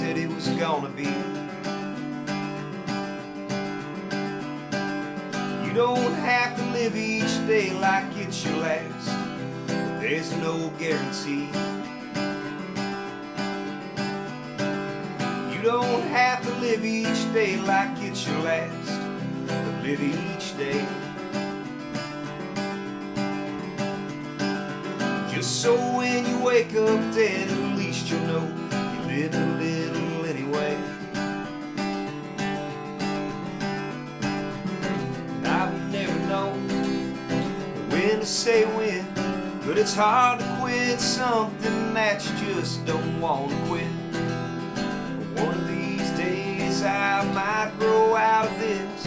said it was gonna be. You don't have to live each day like it's your last, but there's no guarantee. You don't have to live each day like it's your last, but live each day. Just so when you wake up dead, at least you'll know you lived a little anyway. And I've never known when to say when, but it's hard to quit something that you just don't want to quit. But one of these days I might grow out of this,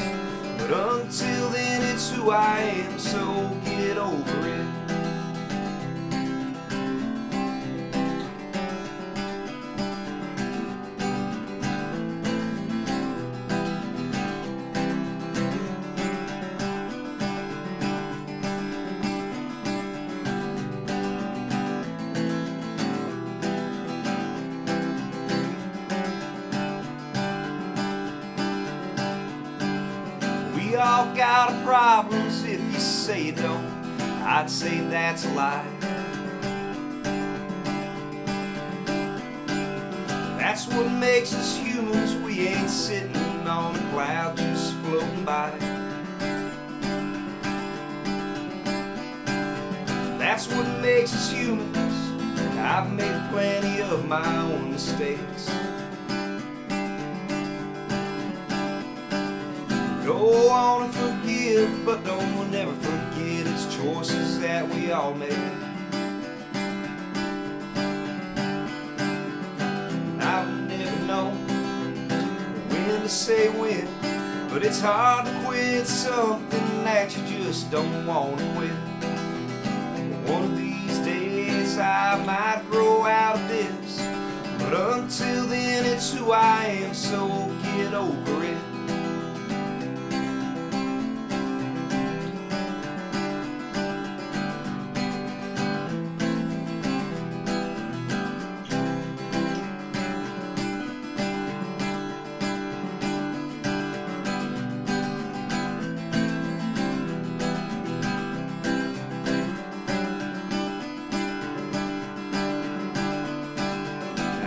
but until then it's who I am, so get over it. We all got problems. If you say you don't, I'd say that's a lie. That's what makes us humans. We ain't sitting on a cloud just floating by. That's what makes us humans. I've made plenty of my own mistakes. Go on and forgive, but don't never forget it's choices that we all make. I've never known when to say when, but it's hard to quit something that you just don't want to quit. One of these days I might grow out of this, but until then it's who I am, so get over it.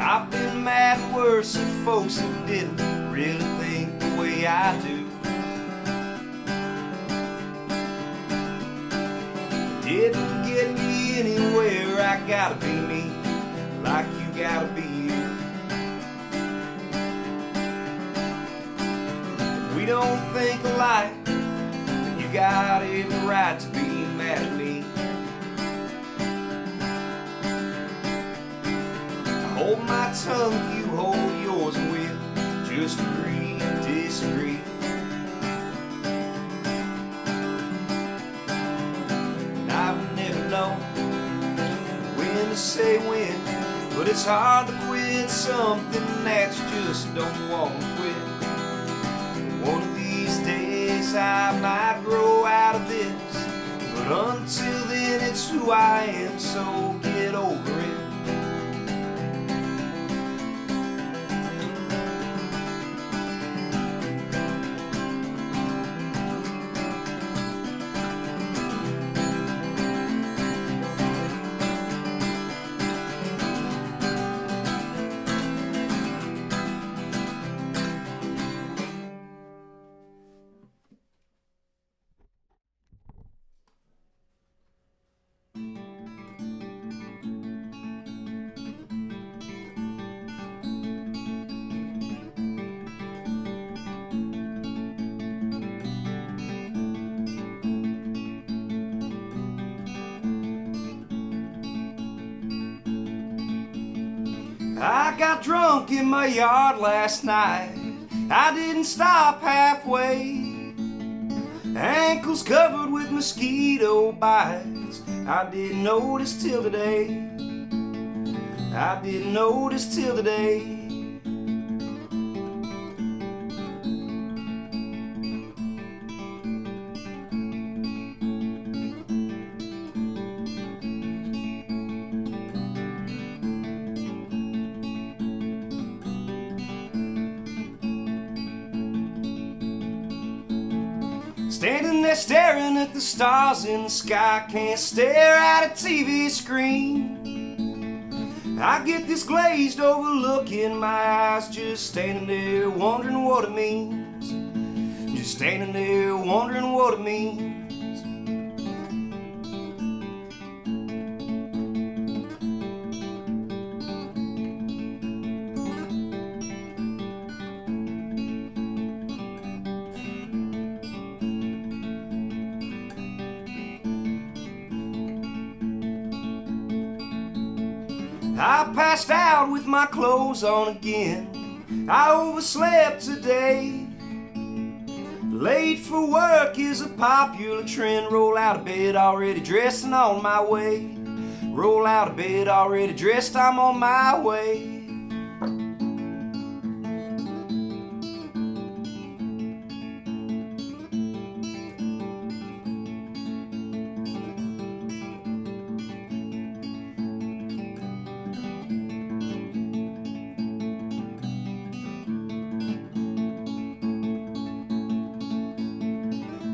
I've been mad and worse at folks that didn't really think the way I do. Didn't get me anywhere. I gotta be me, like you gotta be you. If we don't think alike, then you got every right to be mad at me. Hold my tongue, you hold yours, and we'll just agree to disagree. And I've never known when to say when, but it's hard to quit something that you just don't want to quit. One of these days I might grow out of this, but until then it's who I am, so get over it. I got drunk in my yard last night. I didn't stop halfway. Ankles covered with mosquito bites. I didn't notice till today. I didn't notice till today. Standing there staring at the stars in the sky, can't stare at a TV screen. I get this glazed over look in my eyes, just standing there wondering what it means. Just standing there wondering what it means. I passed out with my clothes on again. I overslept today. Late for work is a popular trend. Roll out of bed already dressed and on my way. Roll out of bed already dressed, I'm on my way.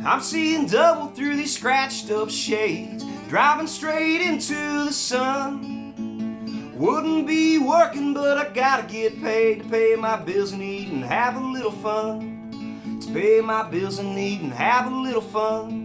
I'm seeing double through these scratched up shades, driving straight into the sun. Wouldn't be working, but I gotta get paid to pay my bills and eat and have a little fun. To pay my bills and eat and have a little fun.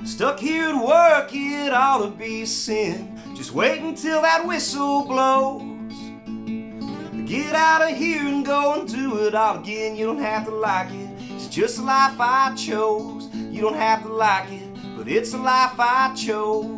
Stuck here at work, it ought to be a sin. Just wait until that whistle blows. Get out of here and go and do it all again. You don't have to like it, it's just the life I chose. You don't have to like it, but it's the life I chose.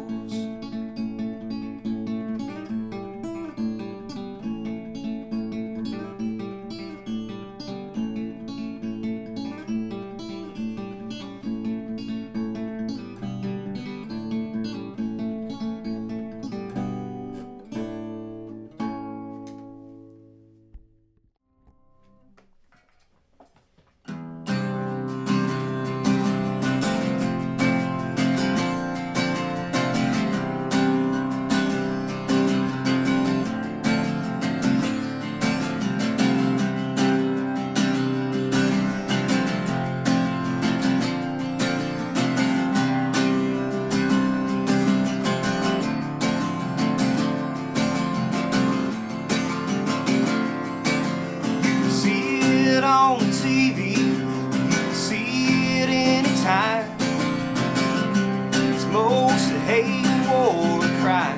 On TV, you can see it anytime. It's mostly hate, war, and crime.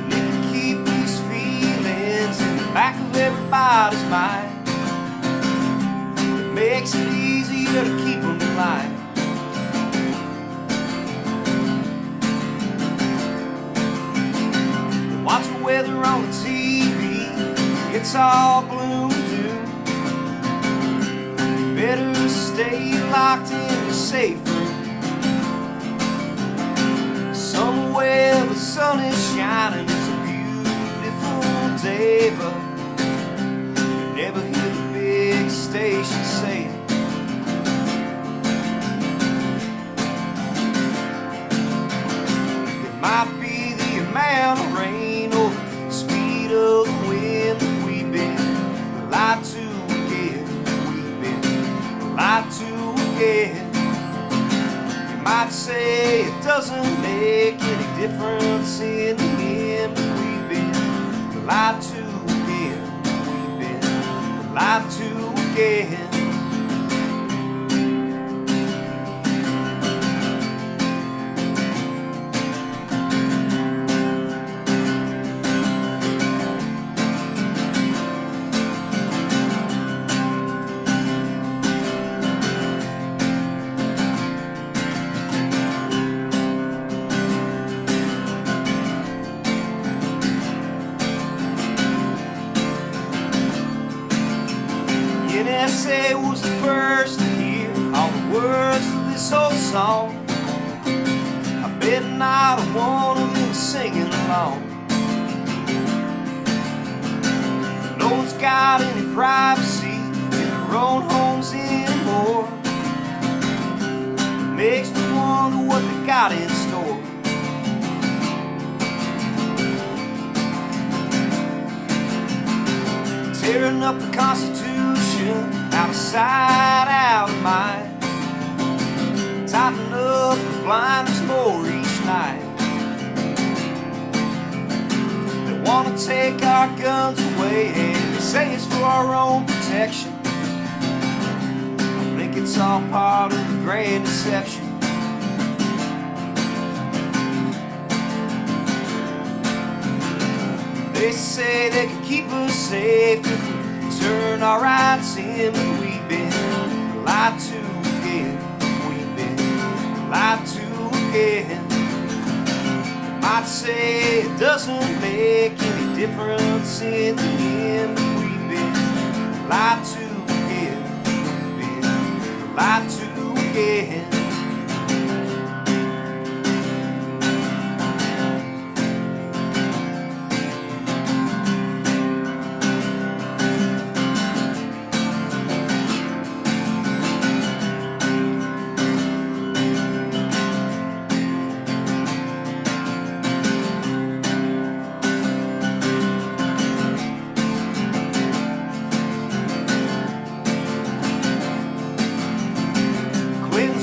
And if you keep these feelings in the back of everybody's mind, it makes it easier to keep them in line. Watch the weather on the TV, it's all gloom and doom. You better stay locked in your safe room. Somewhere the sun is shining, it's a beautiful day, but you never hear the big station say it. It might be the amount of rain or the speed of the wind. Lied to again, we've been lied to again. You might say it doesn't make any difference in the end, but we've been lied to again, we've been lied to again. NSA was the first to hear all the words of this old song. I bet not a one of them singing along. one's got any privacy in their own homes anymore. It makes me wonder what they got in store. Tearing up the Constitution, out of sight, out of mind. Tightening up the blinders more each night. They wanna take our guns away, and they say it's for our own protection. I think it's all part of the grand deception. They say they can keep us safe if we turn our rights in, but we've been lied to again. We've been lied to again. They might say it doesn't make any difference in the end, but we've been lied to again. We've been lied to again.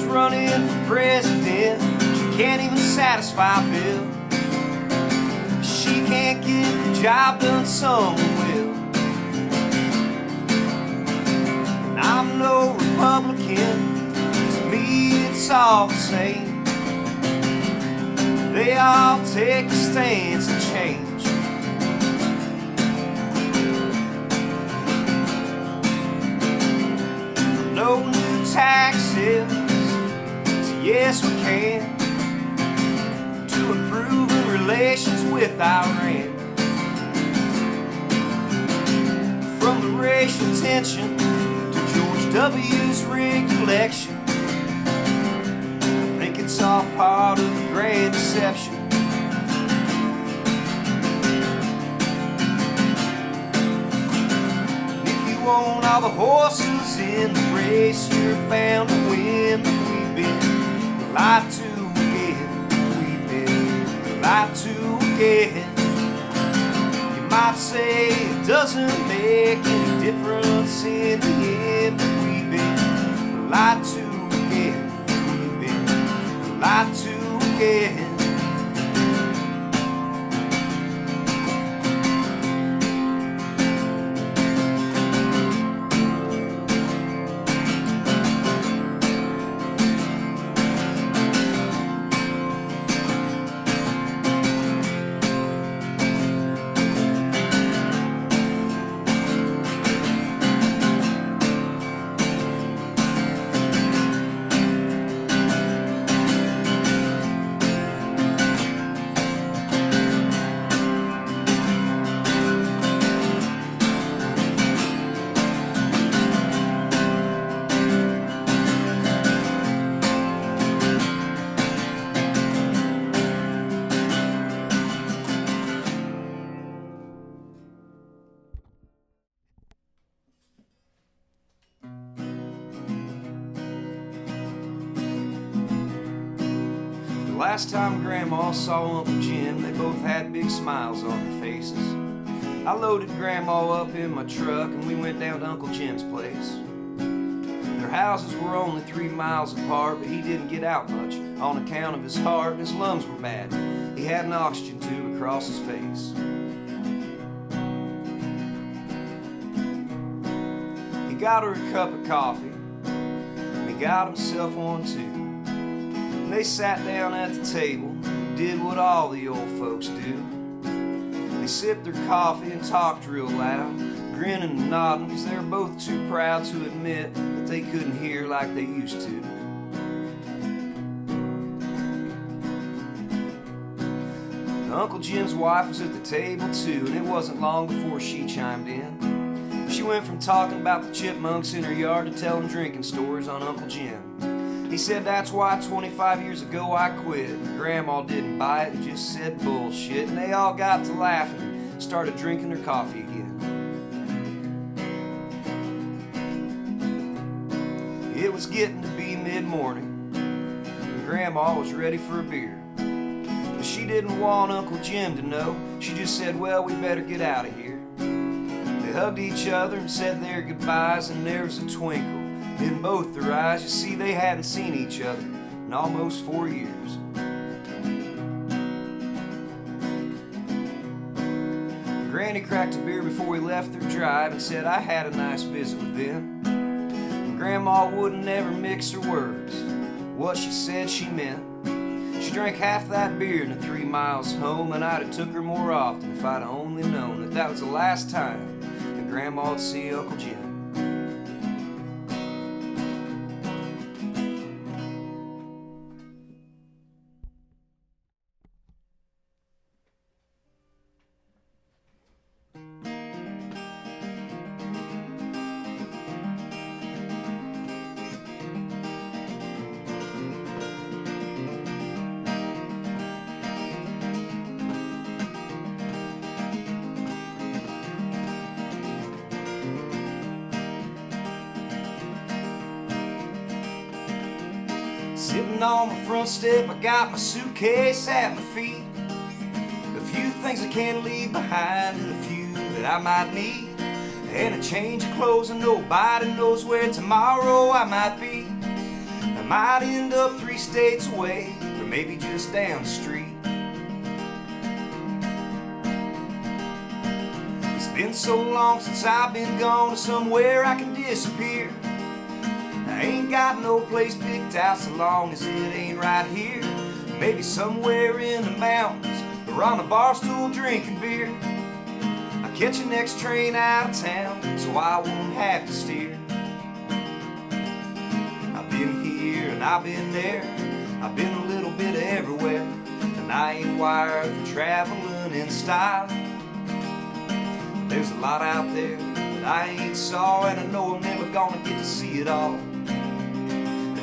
Running for president, she can't even satisfy Bill. She can't get the job done, someone will. And I'm no Republican, to me it's all the same. They all take a stance and change. No new taxes, yes, we can, to improving relations with Iran. From the racial tension to George W.'s rigged election, I think it's all part of the grand deception. If you own all the horses in the race, you're bound to win. We've been lied to again, we've been lied to again. You might say it doesn't make any difference in the end, but we've been lied to again, we've been lied to again. Last time Grandma saw Uncle Jim, they both had big smiles on their faces. I loaded Grandma up in my truck and we went down to Uncle Jim's place. Their houses were only 3 miles apart, but he didn't get out much on account of his heart, and his lungs were bad. He had an oxygen tube across his face. He got her a cup of coffee, and he got himself one too. And they sat down at the table and did what all the old folks do. They sipped their coffee and talked real loud, grinning and nodding, because they were both too proud to admit that they couldn't hear like they used to. Uncle Jim's wife was at the table too, and it wasn't long before she chimed in. She went from talking about the chipmunks in her yard to telling drinking stories on Uncle Jim. He said that's why 25 years ago I quit. And Grandma didn't buy it and just said bullshit. And they all got to laughing and started drinking their coffee again. It was getting to be mid-morning, and Grandma was ready for a beer. But she didn't want Uncle Jim to know. She just said, well, we better get out of here. They hugged each other and said their goodbyes, and there was a twinkle in both their eyes. You see, they hadn't seen each other in almost 4 years. Granny cracked a beer before we left their drive and said I had a nice visit with them. And Grandma wouldn't never mix her words. What she said she meant. She drank half that beer in the 3 miles home, and I'd have took her more often if I'd only known that that was the last time that Grandma would see Uncle Jim. Sitting on my front step, I got my suitcase at my feet. A few things I can't leave behind, and a few that I might need. And a change of clothes, and nobody knows where tomorrow I might be. I might end up 3 states away, or maybe just down the street. It's been so long since I've been gone to somewhere I can disappear. I ain't got no place picked out so long as it ain't right here. Maybe somewhere in the mountains or on a bar stool drinking beer. I'll catch the next train out of town so I won't have to steer. I've been here and I've been there. I've been a little bit everywhere. And I ain't wired for traveling in style. There's a lot out there that I ain't saw, and I know I'm never gonna get to see it all.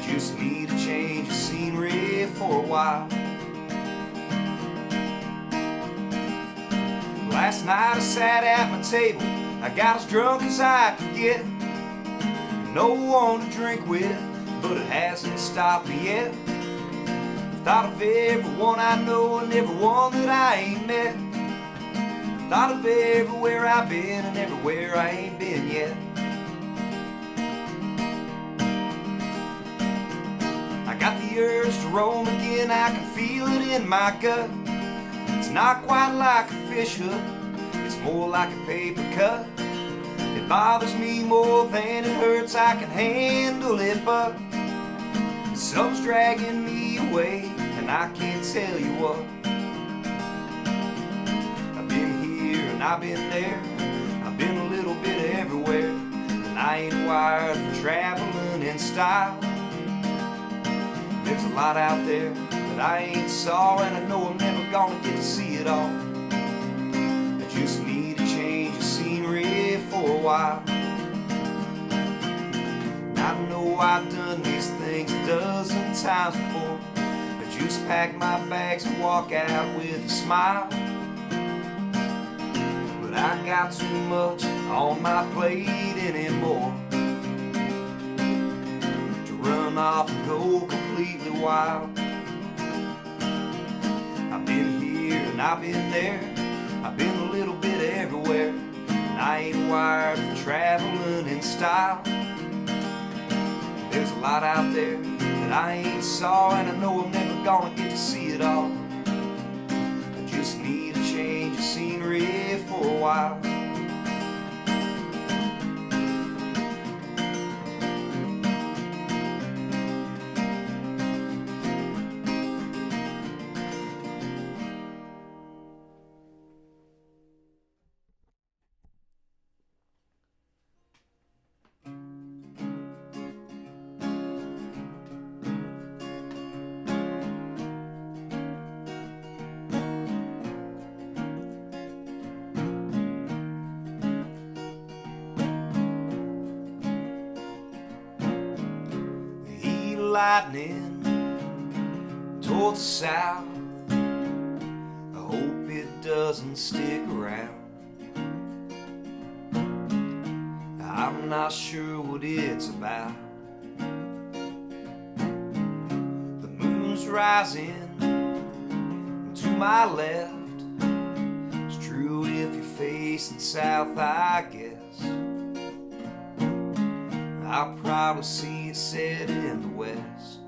Just need a change of scenery for a while. Last night I sat at my table, I got as drunk as I could get. No one to drink with, but it hasn't stopped me yet. I've thought of everyone I know and everyone that I ain't met. I've thought of everywhere I've been and everywhere I ain't been yet. I got the urge to roam again, I can feel it in my gut. It's not quite like a fish hook, it's more like a paper cut. It bothers me more than it hurts, I can handle it, but something's dragging me away, and I can't tell you what. I've been here and I've been there, I've been a little bit everywhere, and I ain't wired for traveling in style. There's a lot out there that I ain't saw, and I know I'm never gonna get to see it all. I just need a change of scenery for a while. And I know I've done these things a dozen times before. I just pack my bags and walk out with a smile. But I got too much on my plate anymore run off and go completely wild. I've been here and I've been there, I've been a little bit everywhere, and I ain't wired for traveling in style. There's a lot out there that I ain't saw, and I know I'm never gonna get to see it all. I just need a change of scenery for a while. Lightning towards the south, I hope it doesn't stick around. I'm not sure what it's about, sun's rising to my left. It's true if you're facing south, I guess. I'll probably see it set in the west.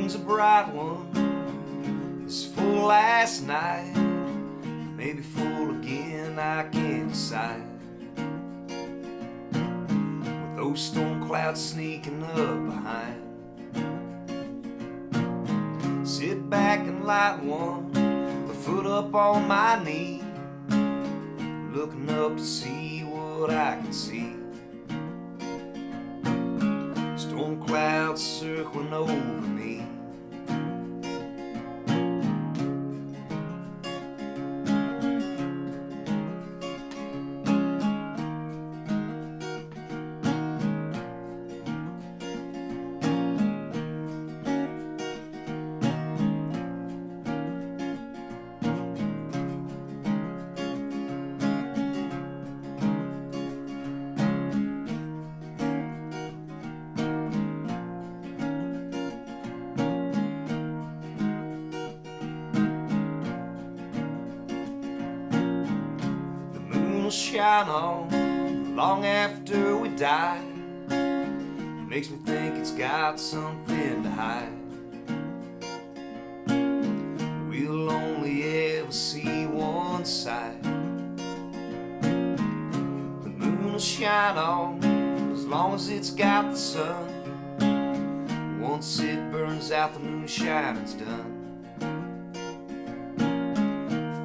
A bright one, it's full last night, maybe full again, I can't decide. With those storm clouds sneaking up behind, sit back and light one, a foot up on my knee, looking up to see what I can see. Storm clouds circling over me. Will shine on long after we die. It makes me think it's got something to hide. We'll only ever see one side. The moon will shine on as long as it's got the sun. Once it burns out, the moonshining's done.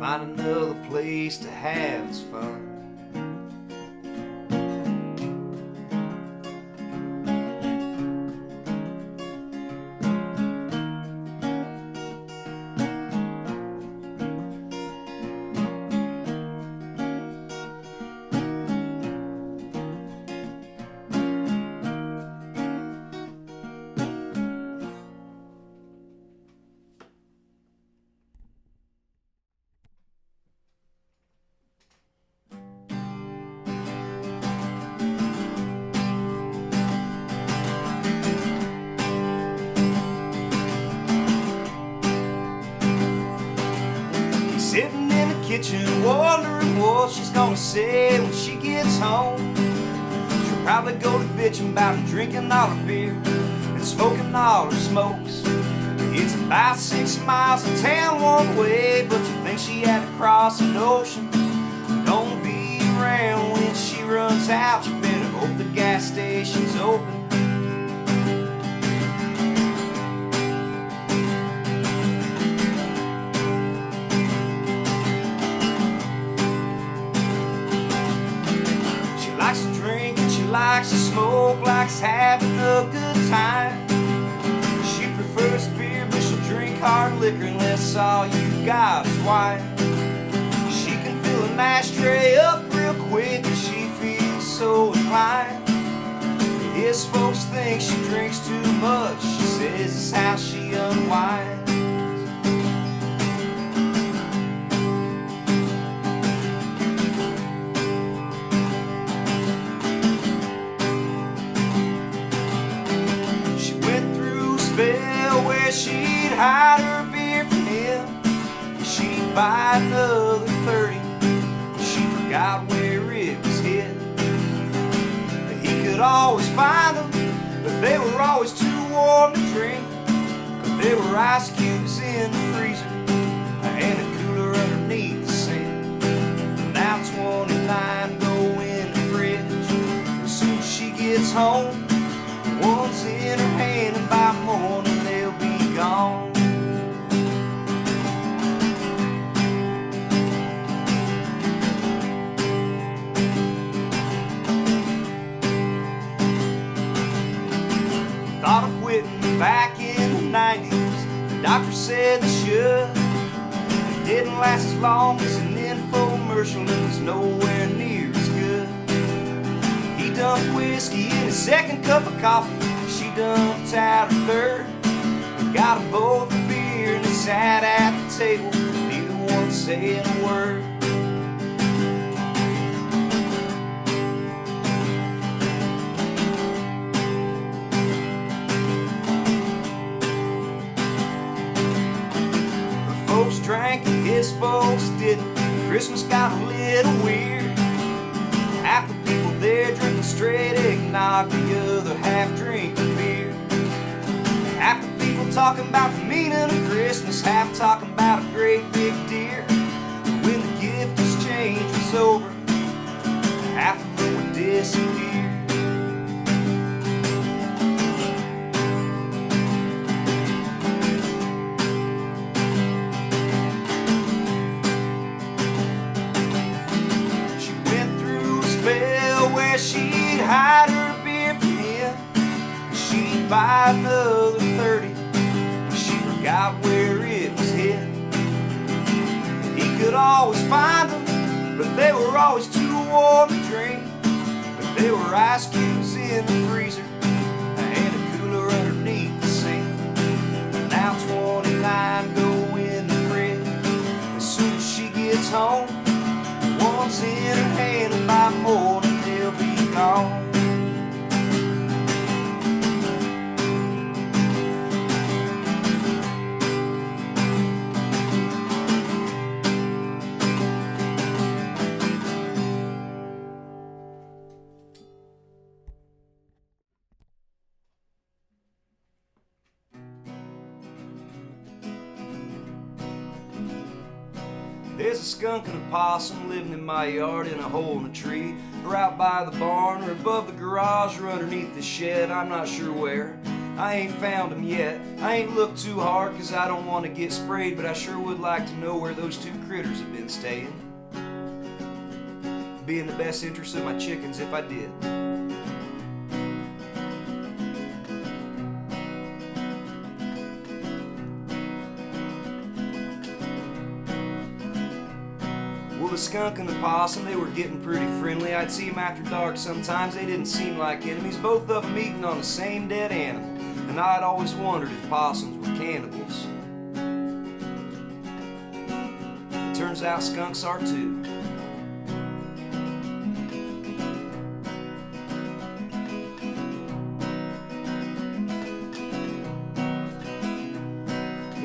Find another place to have its fun. Sitting in the kitchen wondering what she's gonna say when she gets home. She'll probably go to bitching about drinking all her beer and smoking all her smokes. It's about 6 miles of town one way, but you think she had to cross an ocean. Don't be around when she runs out. You better hope the gas station's open. Likes to drink and she likes to smoke, likes having a good time. She prefers beer, but she'll drink hard liquor unless all you got is wine. She can fill an ashtray up real quick if she feels so inclined. His folks think she drinks too much. She says it's how she unwinds. Where she'd hide her beer from him, she'd buy another 30. She forgot where it was hid. He could always find them, but they were always too warm to drink. There were ice cubes in the freezer and a cooler underneath the sink. Now 29 go in the fridge. As soon as she gets home, one's in her hand, and by morning they'll be gone. quitting back in the 90s. The doctor said they should. It didn't last as long as an infomercial, and it was nowhere near as good. He dumped whiskey in his second cup of coffee. She dumped out her third. We got them both a beer and they sat at the table, neither one saying a word. Her folks drank and his folks didn't. Christmas got a little weird. Half the people there drinking straight eggnog, the other half drinking beer. Half the people talking about the meaning of Christmas, half talking about a great big deer. When the gift exchange was over, half of them would disappear. She went through a spell where she'd hide her beer from him. She'd buy another 30 when she forgot where it was hid. He could always find them, but they were always too warm to drink. But there were ice cubes in the freezer and a cooler underneath the sink. Now 29 go in the fridge. As soon as she gets home, one's in her hand, and by morning they'll be gone. There's a skunk and a possum living in my yard in a hole in a tree, or out by the barn, or above the garage, or underneath the shed. I'm not sure where. I ain't found them yet. I ain't looked too hard cause I don't want to get sprayed, but I sure would like to know where those two critters have been staying. It'd be in the best interest of my chickens if I did. The skunk and the possum, they were getting pretty friendly. I'd see them after dark sometimes. They didn't seem like enemies, both of them eating on the same dead animal. And I'd always wondered if possums were cannibals. It turns out skunks are too.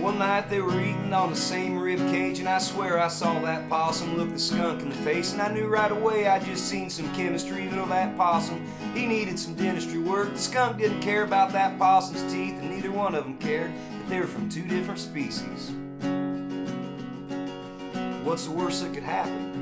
One night they were eating on the same rib cage, and I swear I saw that possum look the skunk in the face, and I knew right away I'd just seen some chemistry. Even though that possum, he needed some dentistry work, the skunk didn't care about that possum's teeth, and neither one of them cared that they were from two different species. What's the worst that could happen?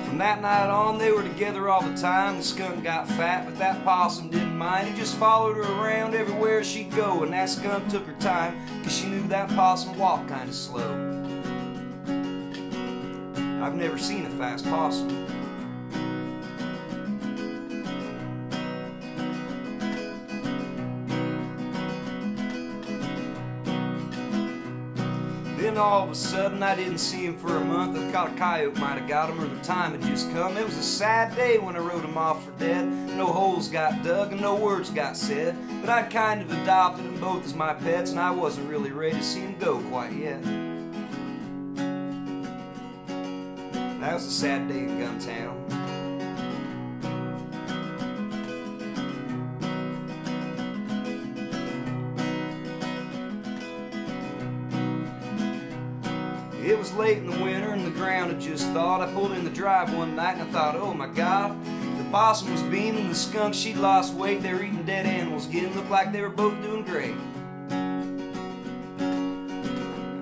From that night on, they were together all the time. The skunk got fat, but that possum didn't mind. He just followed her around everywhere she'd go, and that skunk took her time, cause she knew that possum walked kinda slow. I've never seen a fast possum. Then all of a sudden, I didn't see him for a month. I thought a coyote might have got him, or the time had just come. It was a sad day when I wrote him off for dead. No holes got dug and no words got said. But I'd kind of adopted them both as my pets, and I wasn't really ready to see him go quite yet. That was a sad day in Gumtown. It was late in the winter and the ground had just thawed. I pulled in the drive one night and I thought, oh my God. The possum was beaming, the skunk, she'd lost weight. They were eating dead animals again. Looked like they were both doing great.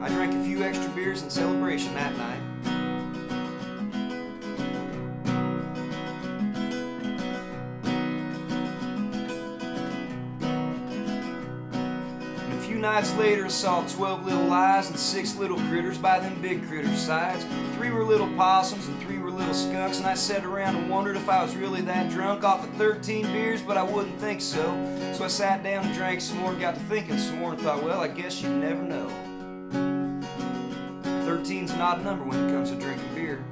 I drank a few extra beers in celebration that night. nights later I saw 12 little lies and 6 little critters by them big critters' sides. 3 were little possums and 3 were little skunks, and I sat around and wondered if I was really that drunk off of 13 beers, but I wouldn't think so. So I sat down and drank some more and got to thinking some more and thought, well, I guess you never know. 13's an odd number when it comes to drinking beer.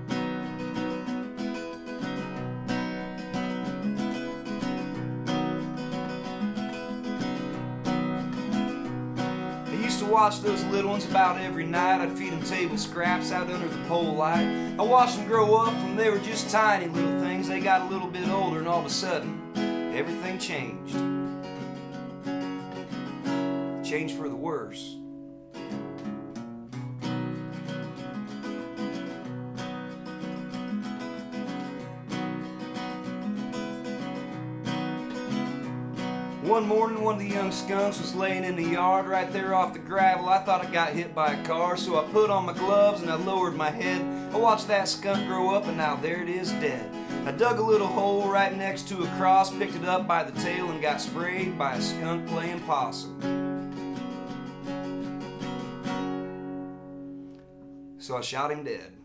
I watched those little ones about every night. I'd feed them table scraps out under the pole light. I watched them grow up from they were just tiny little things. They got a little bit older and all of a sudden everything changed. Changed for the worse. One morning, one of the young skunks was laying in the yard right there off the gravel. I thought I got hit by a car, so I put on my gloves and I lowered my head. I watched that skunk grow up and now there it is dead. I dug a little hole right next to a cross, picked it up by the tail and got sprayed by a skunk playing possum. So I shot him dead.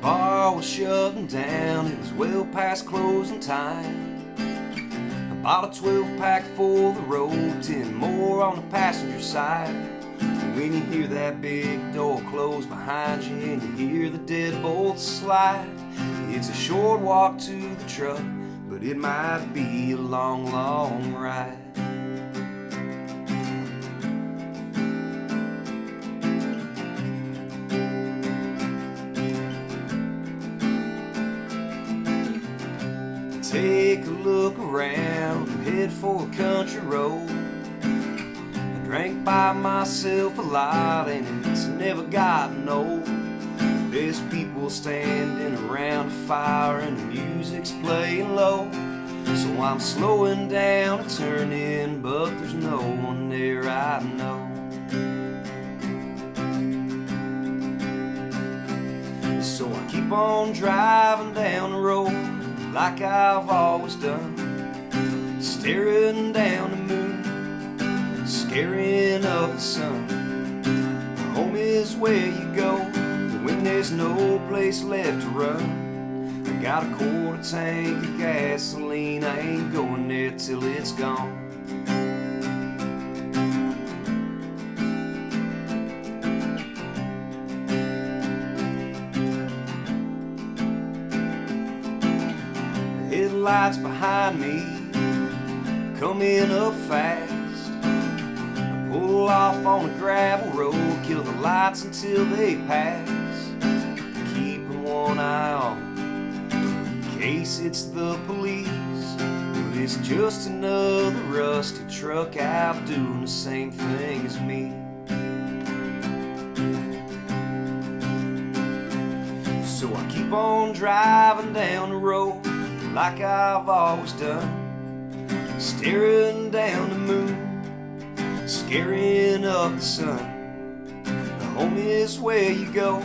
Bar was shutting down, it was well past closing time. I bought a 12-pack for the road, 10 more on the passenger side. And when you hear that big door close behind you and you hear the deadbolts slide, it's a short walk to the truck, but it might be a long, long ride. Take a look around and head for a country road. I drank by myself a lot and it's never gotten old. There's people standing around a fire and the music's playing low. So I'm slowing down and turning, but there's no one there I know. So I keep on driving down the road like I've always done, staring down the moon, scaring up the sun. Home is where you go when there's no place left to run. I got a quarter tank of gasoline, I ain't going there till it's gone. Headlights behind me coming up fast. I pull off on a gravel road, kill the lights until they pass. Keeping one eye on in case it's the police, but it's just another rusty truck out doing the same thing as me. So I keep on driving down the road like I've always done, staring down the moon, scaring up the sun. The home is where you go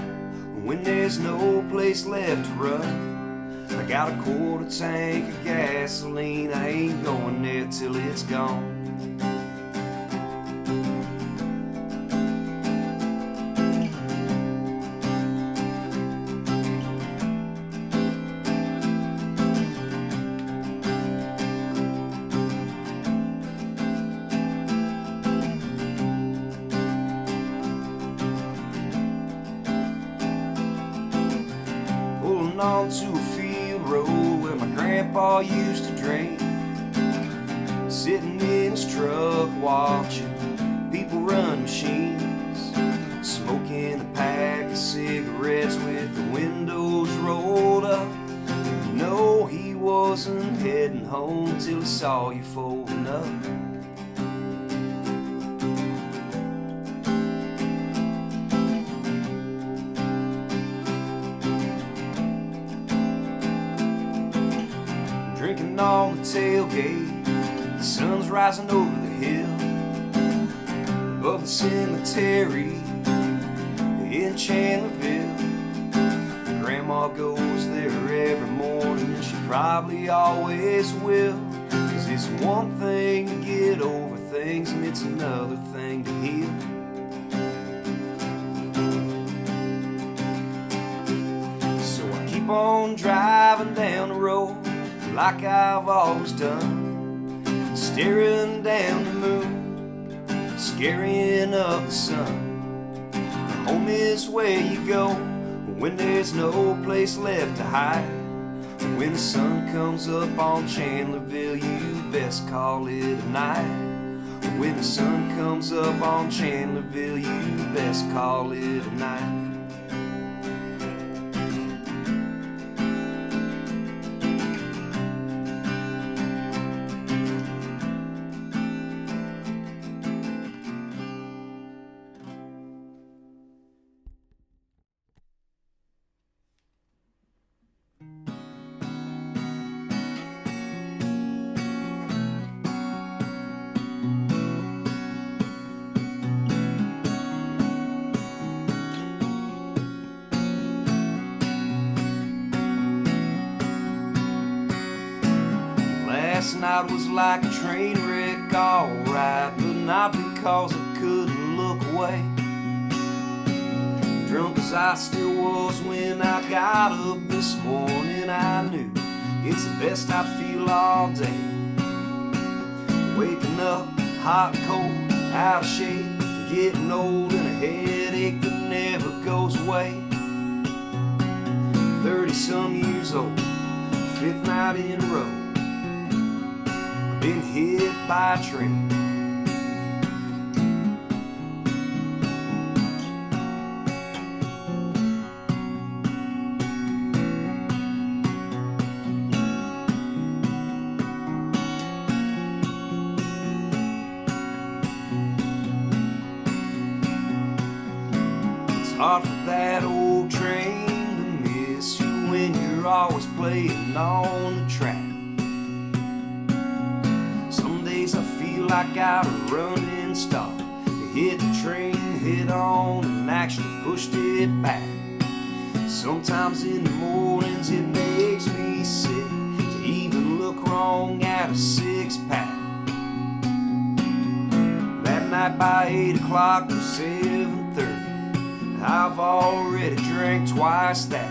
when there's no place left to run. I got a quarter tank of gasoline, I ain't going there till it's gone. Onto a field road where my grandpa used to drink, sitting in his truck watching people run machines, smoking a pack of cigarettes with the windows rolled up. You know he wasn't heading home till he saw you folding up. tailgate. The sun's rising over the hill above the cemetery in Chandlerville. Grandma goes there every morning, and she probably always will. 'Cause it's one thing to get over things, and it's another thing to heal. So I keep on driving down the road like I've always done, staring down the moon, scaring up the sun. Home is where you go when there's no place left to hide. When the sun comes up on Chandlerville, you best call it a night. When the sun comes up on Chandlerville, you best call it a night. Last night was like a train wreck, alright, but not because I couldn't look away. Drunk as I still was when I got up this morning, I knew it's the best I'd feel all day. Waking up hot and cold, out of shape, getting old, and a headache that never goes away. 30-some years old, fifth night in a row, been hit by a train. It's hard for that old train to miss you when you're always playing on the track. I feel like I gotta run and stop to hit the train head on and actually pushed it back. Sometimes in the mornings it makes me sick to even look wrong at a six-pack. That night by 8 o'clock or 7:30, I've already drank twice that.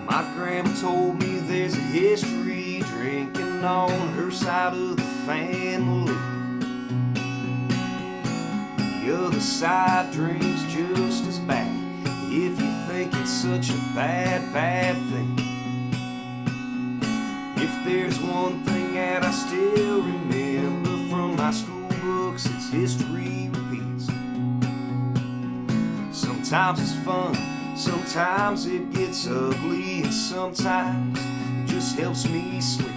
My grandma told me there's a history drinking on her side of the family. The other side drinks just as bad, if you think it's such a bad thing. If there's one thing that I still remember from my school books, it's history repeats. Sometimes it's fun, sometimes it gets ugly, and sometimes it just helps me sleep.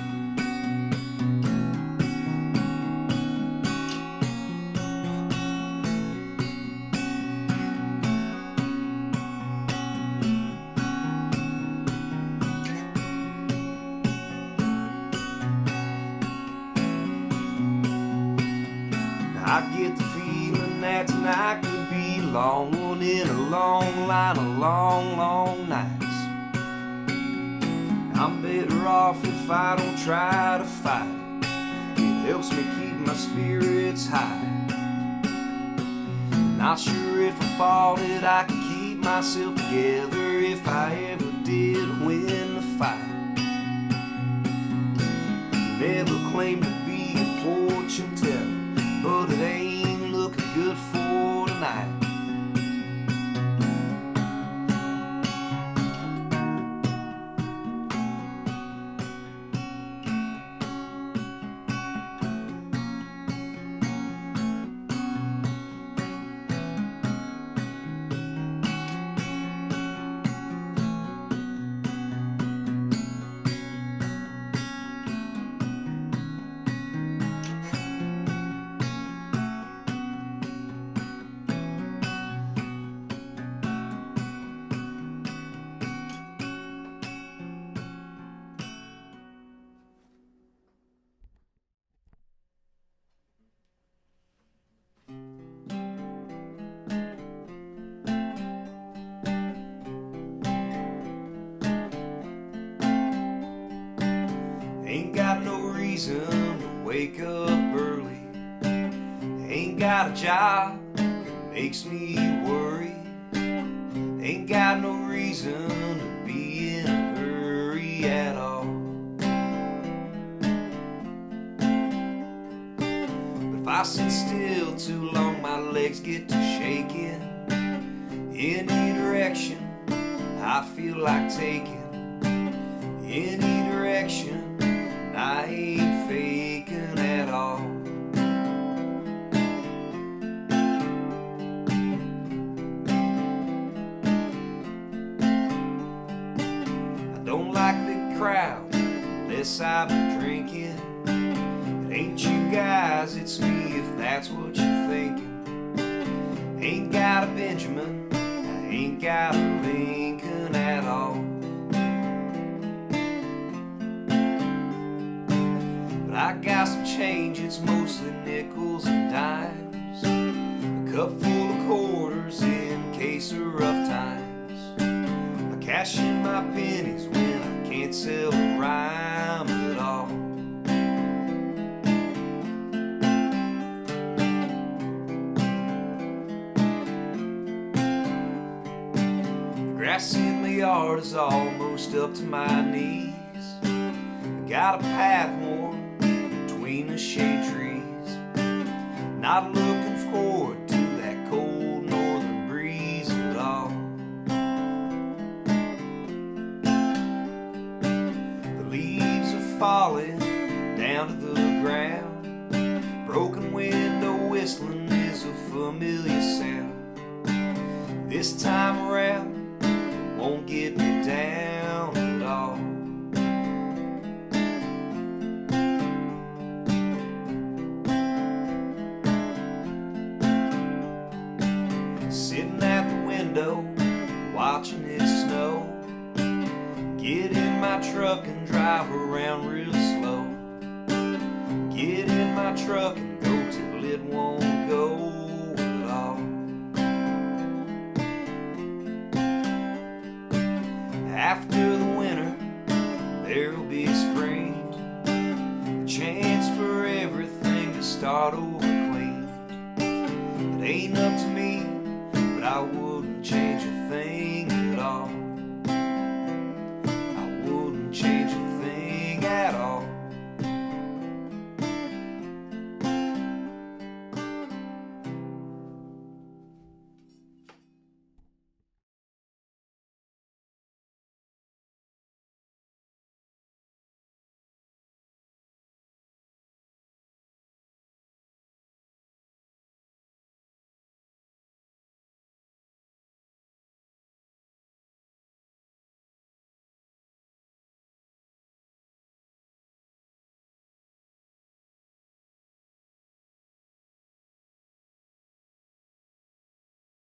I get the feeling that tonight could be a long one in a long line of long nights. I'm better off if I don't try to fight it. It helps me keep my spirits high. Not sure if I fought it, I could keep myself together if I ever did win the fight. Never claimed to be a fortune teller, but it ain't looking good for tonight. reason to wake up early. Ain't got a job that makes me worry. Ain't got no reason to be in a hurry at all. But if I sit still too long, my legs get to shaking. Any direction I feel like taking, any direction, and I ain't faking at all. I don't like big crowds unless I've been drinking. It ain't you guys, it's me if that's what you're thinking. Ain't got a Benjamin, I ain't got a Lincoln at all. But I got some change, it's mostly nickels and dimes. A cup full of quarters in case of rough times. I cash in my pennies when I can't sell a rhyme at all. Grass in the yard is almost up to my knees. I got a path worn between the shade trees. Not looking forward to that cold northern breeze at all. The leaves are falling down to the ground. Broken window whistling is a familiar sound. This time around won't get me down at all. Sitting at the window, watching it snow. Get in my truck and drive around real slow. Get in my truck and go till it won't go at all. After the winter, there'll be spring. A chance for everything to start over clean. It ain't up to me, but I wouldn't change a thing at all.